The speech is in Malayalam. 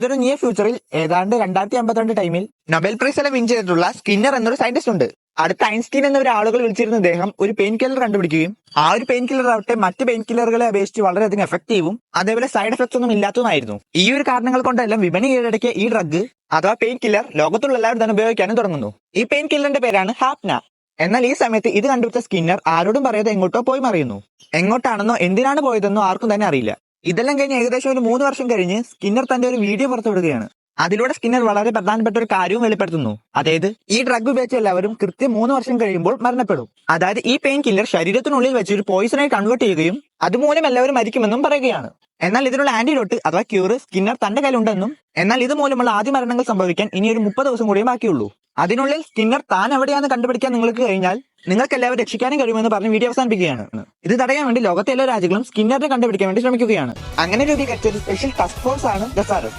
ഇതൊരു നിയർ ഫ്യൂച്ചറിൽ ഏതാണ്ട് 2052 ടൈമിൽ നൊബേൽ പ്രൈസ് എല്ലാം വിൻ ചെയ്തിട്ടുള്ള സ്കിന്നർ എന്നൊരു സയന്റിസ്റ്റ് ഉണ്ട്. അടുത്ത ഐൻസ്റ്റീൻ എന്നൊരു ആളുകൾ വിളിച്ചിരുന്ന അദ്ദേഹം ഒരു പെയിൻ കില്ലർ കണ്ടുപിടിക്കുകയും ആ ഒരു പെയിൻ കില്ലർ ആവട്ടെ മറ്റ് പെയിൻ കില്ലറുകളെ അപേക്ഷിച്ച് വളരെയധികം എഫക്റ്റീവും അതേപോലെ സൈഡ് എഫക്ട്സ് ഒന്നും ഇല്ലാത്തതുമായിരുന്നു. ഈ ഒരു കാരണങ്ങൾ കൊണ്ടെല്ലാം വിപണി കീഴടക്കിയ ഈ ഡ്രഗ് അഥവാ പെയിൻ കില്ലർ ലോകത്തുള്ള എല്ലാവരും തന്നെ ഉപയോഗിക്കാനും തുടങ്ങുന്നു. ഈ പെയിൻ കില്ലറിന്റെ പേരാണ് ഹാപ്ന. എന്നാൽ ഈ സമയത്ത് ഇത് കണ്ടുപിടിച്ച സ്കിന്നർ ആരോടും പറയാതെ എങ്ങോട്ടോ പോയി മറിയുന്നു. എങ്ങോട്ടാണെന്നോ എന്തിനാണ് പോയതെന്നോ ആർക്കും തന്നെ അറിയില്ല. ഇതെല്ലാം കഴിഞ്ഞ് ഏകദേശം ഒരു 3 വർഷം കഴിഞ്ഞ് സ്കിന്നർ തന്റെ ഒരു വീഡിയോ പുറത്തുവിടുകയാണ്. അതിലൂടെ സ്കിന്നർ വളരെ പ്രധാനപ്പെട്ട ഒരു കാര്യവും വെളിപ്പെടുത്തുന്നു. അതായത് ഈ ഡ്രഗ് ഉപയോഗിച്ച എല്ലാവരും കൃത്യം 3 വർഷം കഴിയുമ്പോൾ മരണപ്പെടും. അതായത് ഈ പെയിൻ കില്ലർ ശരീരത്തിനുള്ളിൽ വെച്ച് ഒരു പോയിസണായി കൺവേർട്ട് ചെയ്യുകയും അതുമൂലം എല്ലാവരും മരിക്കുമെന്നും പറയുകയാണ്. എന്നാൽ ഇതിനുള്ള ആന്റിഡോട്ട് അഥവാ ക്യൂർ സ്കിന്നർ തന്റെ കയ്യിലുണ്ടെന്നും എന്നാൽ ഇതുമൂലമുള്ള ആദ്യ മരണങ്ങൾ സംഭവിക്കാൻ ഇനി ഒരു 30 ദിവസം കൂടിയേ ബാക്കിയുള്ളൂ. അതിനുള്ളിൽ സ്കിന്നർ താൻ എവിടെയാണെന്ന് കണ്ടുപിടിക്കാൻ നിങ്ങൾക്ക് കഴിഞ്ഞാൽ നിങ്ങൾക്ക് എല്ലാവരും രക്ഷിക്കാനും കഴിയുമെന്ന് പറഞ്ഞ് വീഡിയോ അവസാനിപ്പിക്കുകയാണ്. ഇത് തടയാൻ വേണ്ടി ലോകത്തെ എല്ലാ രാജ്യങ്ങളും സ്കിന്നറിനെ കണ്ടുപിടിക്കാൻ വേണ്ടി ശ്രമിക്കുകയാണ്. അങ്ങനെ രൂപീകരിച്ച ഒരു സ്പെഷ്യൽ ടാസ്ക് ഫോഴ്സ് ആണ് ദസാറസ്.